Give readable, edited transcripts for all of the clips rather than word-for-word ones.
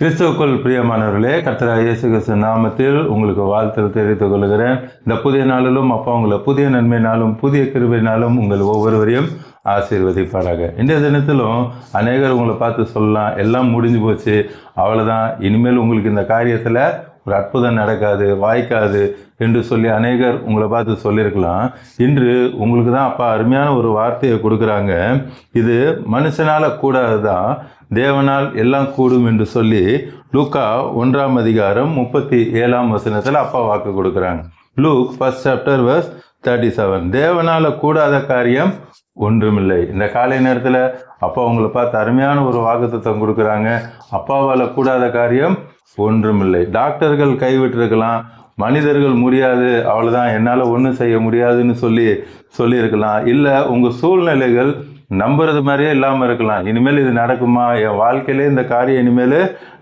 கிறிஸ்துவுக்குள் பிரியமானவர்களே, கர்த்தராகிய இயேசு கிறிஸ்து நாமத்தில் உங்களுக்கு வாழ்த்துக்கள் தெரிவித்துக் கொள்கிறேன். இந்த புதிய நாளிலும் அப்பா உங்களை புதிய நன்மையினாலும் புதிய கிருபையினாலும் உங்கள் ஒவ்வொருவரையும் ஆசீர்வதிப்பாராக. இன்றைய தினத்திலும் அநேகர் உங்களை பார்த்து சொல்லலாம், எல்லாம் முடிஞ்சு போச்சு, அவ்வளோதான், இனிமேல் உங்களுக்கு இந்த காரியத்தில் ஒரு அற்புதம் நடக்காது, வாய்க்காது என்று சொல்லி அநேகர் உங்களை பார்த்து சொல்லியிருக்கலாம். இன்று உங்களுக்கு தான் அப்பா அருமையான ஒரு வார்த்தையை கொடுக்குறாங்க. இது மனுஷனால் கூடாது தான், தேவனால் எல்லாம் கூடும் என்று சொல்லி லூக்கா 1ஆம் அதிகாரம் 37ஆம் வசனத்தில் அப்பா வாக்கு கொடுக்குறாங்க. Luke 1st chapter verse 37. தேவனால் கூடாத காரியம் ஒன்றுமில்லை. இந்த காலை நேரத்தில் அப்பா உங்களை பார்த்து அருமையான ஒரு வாக்குத்தத்தம் கொடுக்குறாங்க. அப்பாவால் கூடாத காரியம் ஒன்றுமில்லை. டாக்டர்கள் கைவிட்டிருக்கலாம், மனிதர்கள் முடியாது, அவ்வளோதான், என்னால் ஒன்றும் செய்ய முடியாதுன்னு சொல்லியிருக்கலாம். இல்லை உங்கள் சூழ்நிலைகள் நம்புறது மாதிரியே இல்லாமல் இருக்கலாம். இனிமேல் இது நடக்குமா, என் வாழ்க்கையிலே இந்த காரியம் இனிமேல்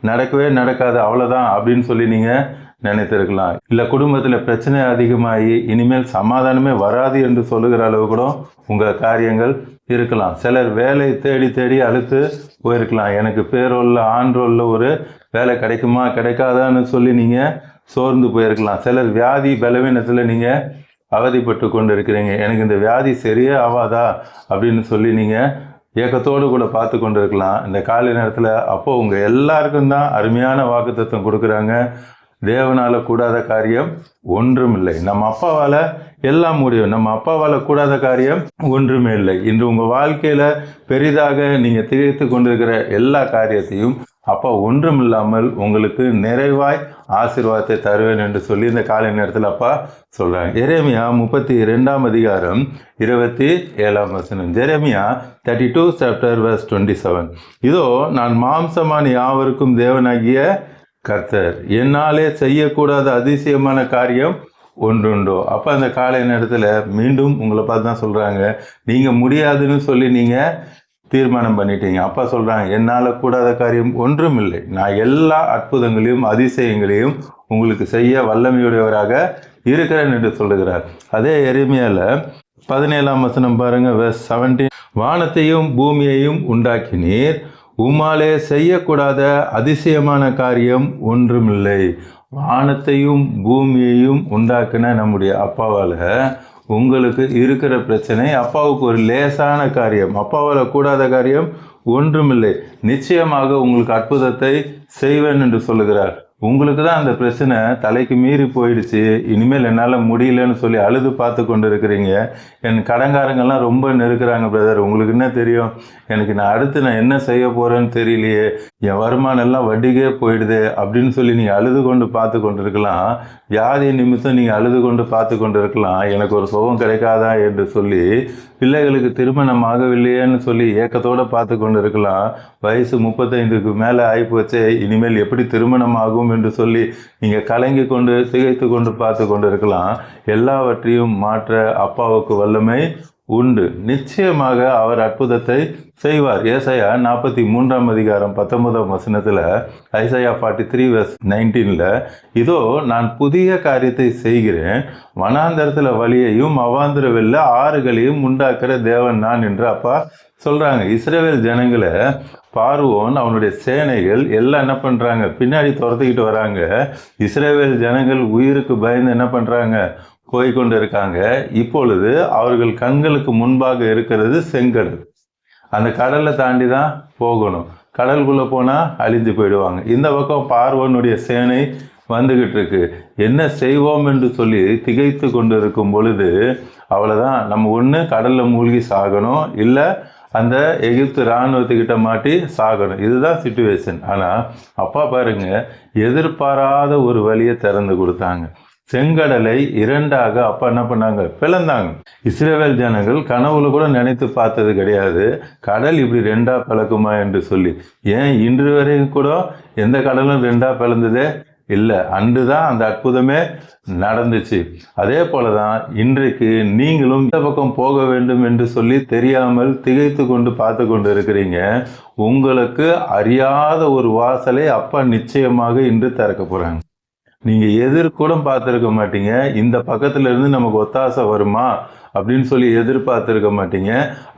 நடக்கவே நடக்காது, அவ்வளோதான் அப்படின்னு சொல்லி நீங்கள் நினைத்திருக்கலாம். இல்லை குடும்பத்தில் பிரச்சனை அதிகமாகி இனிமேல் சமாதானமே வராது என்று சொல்லுகிற அளவு கூட உங்கள் காரியங்கள் இருக்கலாம். சிலர் வேலை தேடி தேடி அழுத்து போயிருக்கலாம். எனக்கு பேரோல்ல ஆண்ட்ரோல்ல ஒரு வேலை கிடைக்குமா கிடைக்காதான்னு சொல்லி நீங்கள் சோர்ந்து போயிருக்கலாம். சிலர் வியாதி பலவீனத்தில் நீங்கள் அவதிப்பட்டு கொண்டு இருக்கிறீங்க. எனக்கு இந்த வியாதி சரியே ஆவாதா அப்படின்னு சொல்லி நீங்கள் ஏக்கத்தோடு கூட பார்த்து கொண்டு இருக்கலாம். இந்த காலை நேரத்தில் அப்போ உங்கள் எல்லாருக்கும் தான் அருமையான வாக்குத்தத்தம் கொடுக்குறாங்க. தேவனால் கூடாத காரியம் ஒன்றும் இல்லை. நம்ம அப்பாவால் எல்லாம் முடியும். நம்ம அப்பாவால் கூடாத காரியம் ஒன்றுமே இல்லை. இன்று உங்கள் வாழ்க்கையில் பெரிதாக நீங்கள் திகைத்து கொண்டிருக்கிற எல்லா காரியத்தையும் அப்பா ஒன்றும் இல்லாமல் உங்களுக்கு நிறைவாய் ஆசீர்வாதத்தை தருவேன் என்று சொல்லி இந்த காலை நேரத்தில் அப்பா சொல்கிறாங்க. எரேமியா 32ஆம் அதிகாரம் 27ஆம் வசனம். எரேமியா 32 chapter verse 27. இதோ நான் மாம்சமான யாவருக்கும் தேவனாகிய கர்த்தர், என்னாலே செய்யக்கூடாத அதிசயமான காரியம் ஒன்றுண்டோ. அப்போ அந்த காலை நேரத்தில் மீண்டும் உங்களை பார்த்து தான் சொல்கிறாங்க, நீங்கள் முடியாதுன்னு சொல்லி நீங்கள் தீர்மானம் பண்ணிட்டீங்க. அப்பா சொல்கிறாங்க, என்னால் கூடாத காரியம் ஒன்றும் இல்லை. நான் எல்லா அற்புதங்களையும் அதிசயங்களையும் உங்களுக்கு செய்ய வல்லமையுடையவராக இருக்கிறேன் என்று சொல்லுகிறார். அதே எரேமியாவில் 17ஆம் வசனம் பாருங்கள், verse 17. வானத்தையும் பூமியையும் உண்டாக்கினீர், உம்மாலே செய்யக்கூடாத அதிசயமான காரியம் ஒன்றுமில்லை. வானத்தையும் பூமியையும் உண்டாக்கின நம்முடைய அப்பாவால் உங்களுக்கு இருக்கிற பிரச்சனை அப்பாவுக்கு ஒரு லேசான காரியம், அப்பாவால் கூடாத காரியம் ஒன்றுமில்லை. நிச்சயமாக உங்களுக்கு அற்புதத்தை செய்வேன் என்று சொல்லுகிறார். உங்களுக்கு தான் அந்த பிரச்சனை தலைக்கு மீறி போயிடுச்சு, இனிமேல் என்னால் முடியலன்னு சொல்லி அழுது பார்த்து கொண்டு இருக்கிறீங்க. என் கடங்காரங்கள்லாம் ரொம்ப நெருக்கிறாங்க பிரதர், உங்களுக்கு என்ன தெரியும், எனக்கு நான் என்ன செய்ய போகிறேன்னு தெரியலையே, என் வருமானம் எல்லாம் வட்டிக்கே போயிடுது அப்படின்னு சொல்லி நீங்கள் அழுது கொண்டு பார்த்து கொண்டு இருக்கலாம். வியாதி நிமித்தம் நீங்கள் அழுது கொண்டு பார்த்து கொண்டு இருக்கலாம். எனக்கு ஒரு சுகம் கிடைக்காதா என்று சொல்லி பிள்ளைகளுக்கு திருமணம் ஆகவில்லையேன்னு சொல்லி ஏக்கத்தோடு பார்த்து கொண்டு இருக்கலாம். வயசு 35க்கு மேலே ஆகிப்போச்சே, இனிமேல் எப்படி திருமணம் ஆகும் என்று சொல்லி நீங்கள் கலங்கி கொண்டு திகைத்து கொண்டு பார்த்து கொண்டு இருக்கலாம். எல்லாவற்றையும் மாற்ற அப்பாவுக்கு வல்லமை உண்டு. நிச்சயமாக அவர் அற்புதத்தை செய்வார். ஏசாயா 43ஆம் அதிகாரம் 19ஆம் வசனத்தில், ஐசாயா 43 verse 19ல், இதோ நான் புதிய காரியத்தை செய்கிறேன், வனாந்தரத்தில் வழியையும் அவாந்திர வெள்ள ஆறுகளையும் உண்டாக்குற தேவன் நான் என்று அப்பா சொல்கிறாங்க. இஸ்ரவேல் ஜனங்களை பார்வோன் அவனுடைய சேனைகள் எல்லாம் என்ன பண்ணுறாங்க, பின்னாடி துரத்திக்கிட்டு வராங்க. இஸ்ரவேல் ஜனங்கள் உயிருக்கு பயந்து என்ன பண்ணுறாங்க, போய்கொண்டு இருக்காங்க. இப்பொழுது அவர்கள் கண்களுக்கு முன்பாக இருக்கிறது செங்கடல். அந்த கடலை தாண்டி தான் போகணும். கடலுக்குள்ளே போனால் அழிஞ்சு போயிடுவாங்க. இந்த பக்கம் பார்வோனுடைய சேனை வந்துக்கிட்டு இருக்கு. என்ன செய்வோம் என்று சொல்லி திகைத்து கொண்டு இருக்கும் பொழுது, அவ்வளோதான், நம்ம ஒன்று கடலில் மூழ்கி சாகணும், இல்லை அந்த எகிப்து இராணுவத்துக்கிட்ட மாட்டி சாகணும். இதுதான் சிச்சுவேஷன். ஆனால் அப்பா பாருங்க, எதிர்பாராத ஒரு வழியை திறந்து கொடுத்தாங்க. செங்கடலை இரண்டாக அப்பா என்ன பண்ணாங்க, பிளந்தாங்க. இஸ்ரவேல் ஜனங்கள் கனவுல கூட நினைத்து பார்த்தது கிடையாது, கடல் இப்படி ரெண்டா பிளக்குமா என்று சொல்லி. ஏன் இன்று வரைக்கும் கூட எந்த கடலும் ரெண்டா பிளந்ததே இல்லை. அன்று தான் அந்த அற்புதமே நடந்துச்சு. அதே போல தான் இன்றைக்கு நீங்களும் இந்த பக்கம் போக வேண்டும் என்று சொல்லி தெரியாமல் திகைத்து கொண்டு பார்த்து கொண்டு இருக்கிறீங்க. உங்களுக்கு அறியாத ஒரு வாசலை அப்பா நிச்சயமாக இன்று திறக்க போகிறாங்க. நீங்க எதிர்கூட பார்த்துருக்க மாட்டீங்க. இந்த பக்கத்துல இருந்து நமக்கு ஒத்தாசை வருமா அப்படின்னு சொல்லி எதிர்பார்த்திருக்க மாட்டீங்க.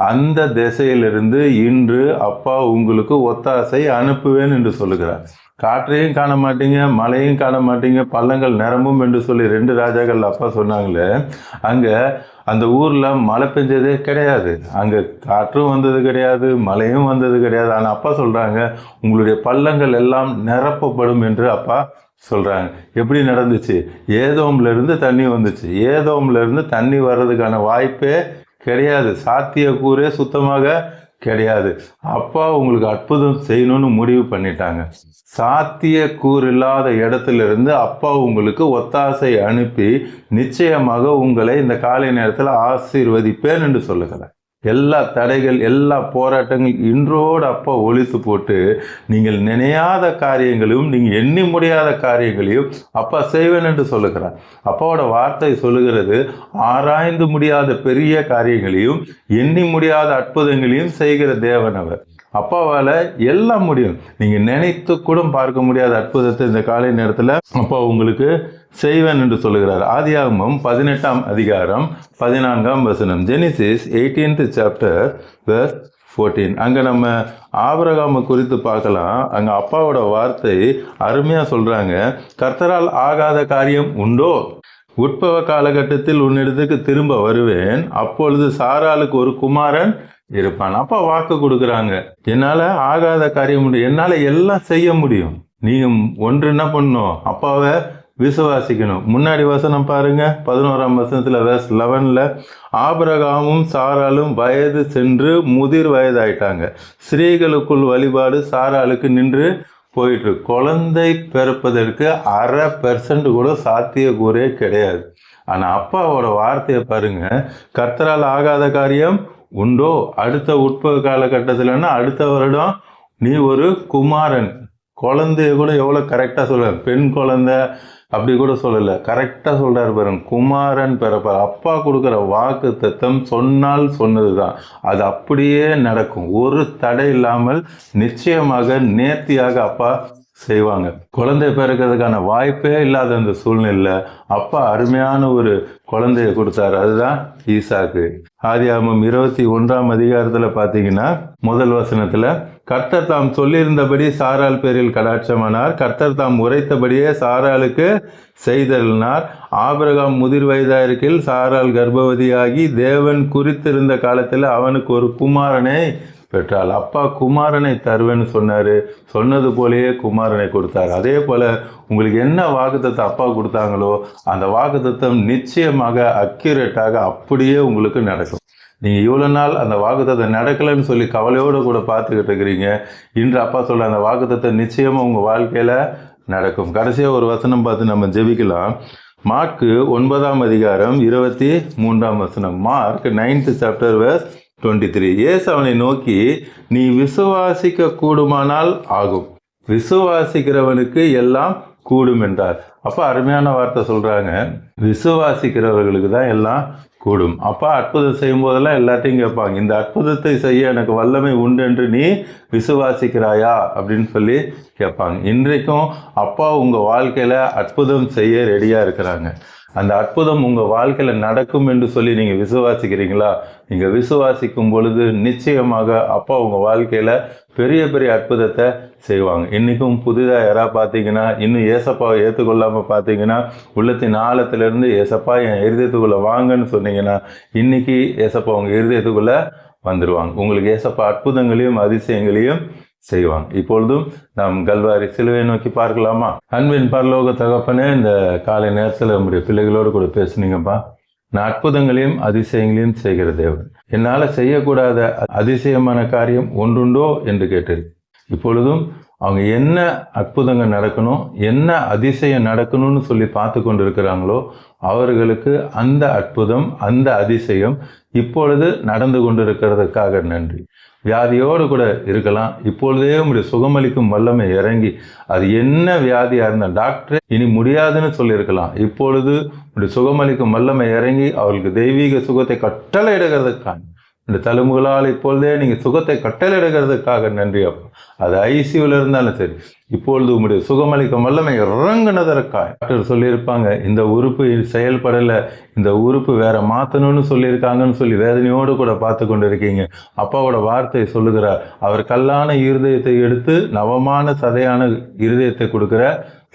அந்த திசையிலிருந்து இன்று அப்பா உங்களுக்கு ஒத்தாசை அனுப்புவேன் என்று சொல்லுகிறார். காற்றையும் காண மாட்டீங்க, மழையும் காண மாட்டீங்க, பள்ளங்கள் நிரம்பும் என்று சொல்லி 2 ராஜாக்கள் அப்பா சொன்னாங்களே, அங்க அந்த ஊர்ல மழை பெஞ்சதே கிடையாது. அங்க காற்றும் வந்தது கிடையாது, மழையும் வந்தது கிடையாது. ஆனா அப்பா சொல்றாங்க, உங்களுடைய பள்ளங்கள் எல்லாம் நிரப்பப்படும் என்று அப்பா சொல்றாங்க. எப்படி நடந்துச்சு? ஏதோம்ல இருந்து தண்ணி வந்துச்சு. ஏதோம்ல இருந்து தண்ணி வர்றதுக்கான வாய்ப்பே கிடையாது. சாத்தியக்கூறே சுத்தமாக கிடையாது. அப்பா உங்களுக்கு அற்புதம் செய்யணும்னு முடிவு பண்ணிட்டாங்க. சாத்தியக்கூறு இல்லாத இடத்துல இருந்து அப்பா உங்களுக்கு ஒத்தாசை அனுப்பி நிச்சயமாக உங்களை இந்த காலை நேரத்தில் ஆசீர்வதிப்பேன் என்று சொல்லுகிறார். எல்லா தடைகள், எல்லா போராட்டங்கள் இன்றோடு அப்பா ஒழித்து போட்டு நீங்கள் நினையாத காரியங்களையும் நீங்கள் எண்ணி முடியாத காரியங்களையும் அப்பா செய்வேன் என்று சொல்லுகிறார். அப்பாவோட வார்த்தை சொல்லுகிறது, ஆராய்ந்து முடியாத பெரிய காரியங்களையும் எண்ணி முடியாத அற்புதங்களையும் செய்கிற தேவன் அவர். அப்பாவால எல்லாம் முடியும். நீங்க நினைத்து கூட பார்க்க முடியாத அற்புதத்தை இந்த காலை நேரத்துல அப்பா உங்களுக்கு செய்வேன் என்று சொல்லுகிறார். ஆதியாகமம் 18ஆம் அதிகாரம் 14ஆம் வசனம். Genesis 18th chapter verse 14. அங்க நம்ம ஆபிரகாமை குறித்து பார்க்கலாம். அங்க அப்பாவோட வார்த்தை அருமையா சொல்றாங்க. கர்த்தரால் ஆகாத காரியம் உண்டோ? உட்பவ காலகட்டத்தில் உன்னிடத்துக்கு திரும்ப வருவேன், அப்பொழுது சாராளுக்கு ஒரு குமாரன் இருப்பான். அப்பா வாக்கு கொடுக்குறாங்க, என்னால ஆகாத காரியம் உண்டு, என்னால எல்லாம் செய்ய முடியும். நீங்க ஒன்று என்ன பண்ணணும்? அப்பாவை விசுவாசிக்கணும். முன்னாடி வசனம் பாருங்க, 11ஆம் வசனத்துல verse 11ல, ஆபிரகாமும் சாராலும் வயது சென்று முதிர் வயதாயிட்டாங்க. ஸ்திரீகளுக்குள் வழிபாடு சாராளுக்கு நின்று போயிட்டு, குழந்தை பிறப்பதற்கு 0.5% கூட சாத்தியக்கூறே கிடையாது. ஆனா அப்பாவோட வார்த்தையை பாருங்க, கர்த்தரால் ஆகாத காரியம் உண்டோ? அடுத்த உட்பக காலகட்டத்தில்னா அடுத்த வருடம் நீ ஒரு குமாரன். குழந்தைய கூட எவ்வளவு கரெக்டா சொல்ற, பெண் குழந்தை அப்படி கூட சொல்லல, கரெக்டா சொல்றாரு பாருங்க, குமாரன் பிறப்பார். அப்பா கொடுக்குற வாக்கு தத்தம் சொன்னால் சொன்னதுதான், அது அப்படியே நடக்கும். ஒரு தடை இல்லாமல் நிச்சயமாக நேர்த்தியாக அப்பா செய்வாங்க. குழந்தை பிறக்கிறதுக்கான வாய்ப்பே இல்லாத அந்த சூழ்நிலை அப்பா அருமையான ஒரு குழந்தைய கொடுத்தாரு, அதுதான் ஈசாக்கு. ஆதியாகமம் 21ஆம் அதிகாரத்துல பாத்தீங்கன்னா முதல் வசனத்துல, கர்த்தர் தாம் சொல்லியிருந்தபடி சாராள் பேரில் கடாட்சமானார், கர்த்தர் தாம் உரைத்தபடியே சாராளுக்கு செய்தருளினார். ஆபிரகாம் முதிர் வயதாயிருக்கையில் சாராள் கர்ப்பவதியாகி தேவன் குறித்திருந்த காலத்தில் அவனுக்கு ஒரு குமாரனை பெற்றாள். அப்பா குமாரனை தருவேன்னு சொன்னாரு, சொன்னது போலயே குமாரனை கொடுத்தாரு. அதே போல உங்களுக்கு என்ன வாக்குத்தத்தம் அப்பா கொடுத்தாங்களோ அந்த வாக்குத்தத்தம் நிச்சயமாக அக்யூரேட்டாக அப்படியே உங்களுக்கு நடக்கும். நீங்க இவ்வளவு நாள் அந்த வாக்குத்தத்தம் நடக்கலைன்னு சொல்லி கவலையோடு கூட பார்த்துக்கிட்டு இருக்கிறீங்க. இன்று அப்பா சொல்ல அந்த வாக்குத்தத்தம் நிச்சயமா உங்க வாழ்க்கையில நடக்கும். கடைசியா ஒரு வசனம் பார்த்து நம்ம ஜெபிக்கலாம். மார்க்கு 9ஆம் அதிகாரம் 23ஆம் வசனம். Mark 9th chapter verse 23. இயேசு அவனை நோக்கி, நீ விசுவாசிக்க கூடுமானால் ஆகும், விசுவாசிக்கிறவனுக்கு எல்லாம் கூடும் என்றார். அப்ப அருமையான வார்த்தை சொல்றாங்க, விசுவாசிக்கிறவர்களுக்கு தான் எல்லாம் கூடும். அப்பா அற்புதம் செய்யும் போதெல்லாம் எல்லாத்தையும் கேட்பாங்க, இந்த அற்புதத்தை செய்ய எனக்கு வல்லமை உண்டு என்று நீ விசுவாசிக்கிறாயா அப்படின்னு சொல்லி கேட்பாங்க. இன்றைக்கும் அப்பா உங்க வாழ்க்கையில அற்புதம் செய்ய ரெடியா இருக்கிறாங்க. அந்த அற்புதம் உங்க வாழ்க்கையில நடக்கும் என்று சொல்லி நீங்க விசுவாசிக்கிறீங்களா? நீங்க விசுவாசிக்கும் பொழுது நிச்சயமாக அப்பா உங்க வாழ்க்கையில பெரிய பெரிய அற்புதத்தை செய்வாங்க. இன்னைக்கும் புதிதா யாராவது பார்த்தீங்கன்னா, இன்னும் ஏசப்பாவை ஏற்றுக்கொள்ளாம பார்த்தீங்கன்னா, உள்ளத்தின் ஆழத்திலிருந்து ஏசப்பா என் இருதயத்துக்குள்ள வாங்கன்னு சொன்னீங்கன்னா, இன்னைக்கு ஏசப்பா உங்க இருதயத்துக்குள்ள வந்துடுவாங்க. உங்களுக்கு ஏசப்பா அற்புதங்களையும் அதிசயங்களையும் செய்வாங்க. இப்பொழுதும் நாம் கல்வாரி சிலுவை நோக்கி பார்க்கலாமா? அன்பின் பரலோக தகப்பனே, இந்த காலை நேரத்தில் நம்முடைய பிள்ளைகளோடு கூட பேசுனீங்கப்பா. நான் அற்புதங்களையும் அதிசயங்களையும் செய்கிற தேவன், என்னால செய்யக்கூடாத அதிசயமான காரியம் ஒன்றுண்டோ என்று கேட்டது. இப்பொழுதும் அவங்க என்ன அற்புதங்கள் நடக்கணும், என்ன அதிசயம் நடக்கணும்னு சொல்லி பார்த்து கொண்டு இருக்கிறாங்களோ அவர்களுக்கு அந்த அற்புதம், அந்த அதிசயம் இப்பொழுது நடந்து கொண்டிருக்கிறதுக்காக நன்றி. வியாதியோடு கூட இருக்கலாம், இப்பொழுதே உங்களுடைய சுகமளிக்கும் வல்லமை இறங்கி, அது என்ன வியாதியா இருந்தால் டாக்டர் இனி முடியாதுன்னு சொல்லியிருக்கலாம், இப்பொழுது உங்களுடைய சுகமளிக்கும் வல்லமை இறங்கி அவர்களுக்கு தெய்வீக சுகத்தை கட்டளையிடுகிறதுக்காக, இந்த தழும்புகளால் இப்பொழுதே நீங்க சுகத்தை கட்டளையிடுகிறதுக்காக நன்றி அப்பா. அது ஐசியூல இருந்தாலும் சரி, இப்பொழுது உம்முடைய சுகமளிக்கும் வல்லமை இறங்குனதற்காய். டாக்டர் சொல்லியிருப்பாங்க, இந்த உறுப்பு செயல்படலை, இந்த உறுப்பு வேற மாற்றணும்னு சொல்லியிருக்காங்கன்னு சொல்லி வேதனையோடு கூட பார்த்து கொண்டு இருக்கீங்க. அப்பாவோட வார்த்தை சொல்லுகிறார், அவர் கல்லான இருதயத்தை எடுத்து நவமான சதையான இருதயத்தை கொடுக்கிற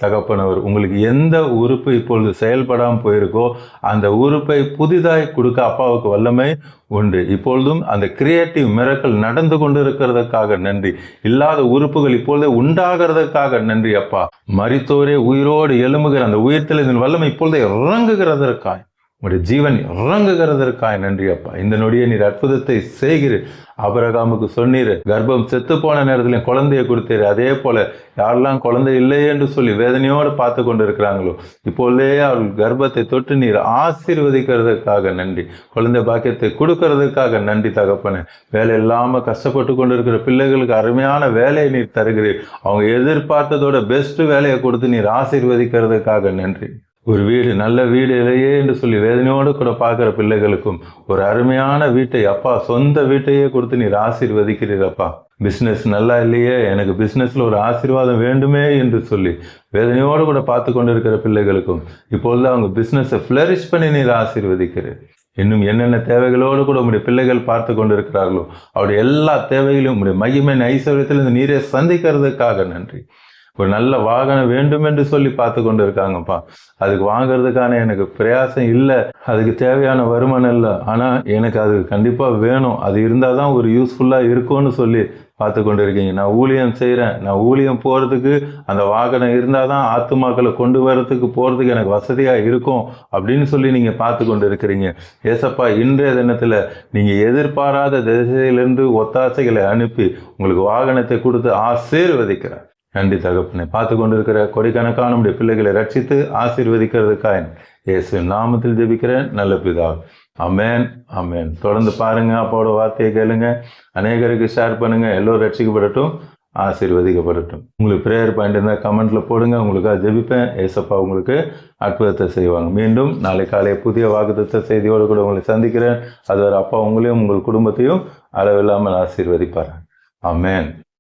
தகப்பனவர். உங்களுக்கு எந்த உறுப்பு இப்பொழுது செயல்படாமல் போயிருக்கோ அந்த உறுப்பை புதிதாய் கொடுக்க அப்பாவுக்கு வல்லமை உண்டு. இப்பொழுதும் அந்த கிரியேட்டிவ் மிரக்கல் நடந்து கொண்டு இருக்கிறதுக்காக நன்றி. இல்லாத உறுப்புகள் இப்பொழுதே உண்டாகிறதுக்காக நன்றி அப்பா. மரித்தோரே உயிரோடு எழும்புகிற அந்த உயிர்த்தெழுதலின் வல்லமை இப்பொழுதே இறங்குகிறதற்காய், உங்களுடைய ஜீவன் இறங்குகிறதற்காய் நன்றி அப்பா. இந்த நொடியை நீர் அற்புதத்தை செய்கிறீர். ஆபிரகாமுக்கு சொன்னீர், கர்ப்பம் செத்து போன நேரத்தில் குழந்தையை கொடுத்தீர். அதே போல யாரெல்லாம் குழந்தை இல்லை என்று சொல்லி வேதனையோடு பார்த்து கொண்டு இருக்கிறாங்களோ இப்பொழுதே அவர்கள் கர்ப்பத்தை தொட்டு நீர் ஆசீர்வதிக்கிறதுக்காக நன்றி. குழந்தை பாக்கியத்தை கொடுக்கறதுக்காக நன்றி தகப்பனே. வேலை இல்லாமல் கஷ்டப்பட்டு கொண்டு இருக்கிற பிள்ளைகளுக்கு அருமையான வேலையை நீர் தருகிறீர். அவங்க எதிர்பார்த்ததோட பெஸ்ட் வேலையை கொடுத்து நீர் ஆசீர்வதிக்கிறதுக்காக நன்றி. ஒரு வீடு, நல்ல வீடு இல்லையே என்று சொல்லி வேதனையோடு கூட பார்க்குற பிள்ளைகளுக்கும் ஒரு அருமையான வீட்டை அப்பா, சொந்த வீட்டையே கொடுத்து நீர் ஆசீர்வதிக்கிறீரப்பா. பிஸ்னஸ் நல்லா இல்லையே, எனக்கு பிஸ்னஸில் ஒரு ஆசீர்வாதம் வேண்டுமே என்று சொல்லி வேதனையோடு கூட பார்த்து கொண்டு இருக்கிற பிள்ளைகளுக்கும் இப்பொழுது அவங்க பிஸ்னஸை ஃப்ளரிஷ் பண்ணி நீர் ஆசீர்வதிக்கிறீர். இன்னும் என்னென்ன தேவைகளோடு கூட உங்களுடைய பிள்ளைகள் பார்த்து கொண்டு இருக்கிறார்களோ அவருடைய எல்லா தேவைகளையும் உங்களுடைய மகிமை ஐஸ்வர்யத்திலிருந்து நீரே சந்திக்கிறதுக்காக நன்றி. ஒரு நல்ல வாகனம் வேண்டும் என்று சொல்லி பார்த்து கொண்டு இருக்காங்கப்பா. அதுக்கு வாங்கிறதுக்கான எனக்கு பிரயாசம் இல்லை, அதுக்கு தேவையான வருமானம் இல்லை, ஆனால் எனக்கு அது கண்டிப்பாக வேணும், அது இருந்தால் தான் ஒரு யூஸ்ஃபுல்லாக இருக்கும்னு சொல்லி பார்த்து கொண்டு இருக்கீங்க. நான் ஊழியம் செய்கிறேன், நான் ஊழியம் போகிறதுக்கு அந்த வாகனம் இருந்தால் தான் ஆத்துமாக்களை கொண்டு வரதுக்கு போகிறதுக்கு எனக்கு வசதியாக இருக்கும் அப்படின்னு சொல்லி நீங்கள் பார்த்து கொண்டு இருக்கிறீங்க. ஏசப்பா, இன்றைய தினத்தில் நீங்கள் எதிர்பாராத திசையிலிருந்து ஒத்தாசைகளை அனுப்பி உங்களுக்கு வாகனத்தை கொடுத்து ஆசீர்வதிக்கிறார். நன்றி தகப்பனே. பார்த்து கொண்டு இருக்கிற கோடிக்கணக்கான நம்முடைய பிள்ளைகளை ரட்சித்து ஆசீர்வதிக்கிறதுக்காக இயேசுவின் நாமத்தில் ஜெபிக்கிறேன் நல்ல பிதாவே. ஆமென், ஆமென். தொடர்ந்து பாருங்க, அப்பாவோட வார்த்தையை கேளுங்க, அநேகருக்கு ஷேர் பண்ணுங்க, எல்லோரும் ரட்சிக்கப்படட்டும், ஆசீர்வதிக்கப்படட்டும். உங்களுக்கு ப்ரேயர் பாயிண்ட் இருந்தால் கமெண்ட்ல போடுங்க, உங்களுக்காக ஜெபிப்பேன். ஏசப்பா உங்களுக்கு அற்புதத்தை செய்வாங்க. மீண்டும் நாளை காலை புதிய வாக்குத்தத்த செய்தியோடு கூட உங்களை சந்திக்கிறேன். அதுவரை அப்பா உங்களையும் உங்கள் குடும்பத்தையும் அளவில்லாமல் ஆசீர்வதிப்பார். ஆமென்.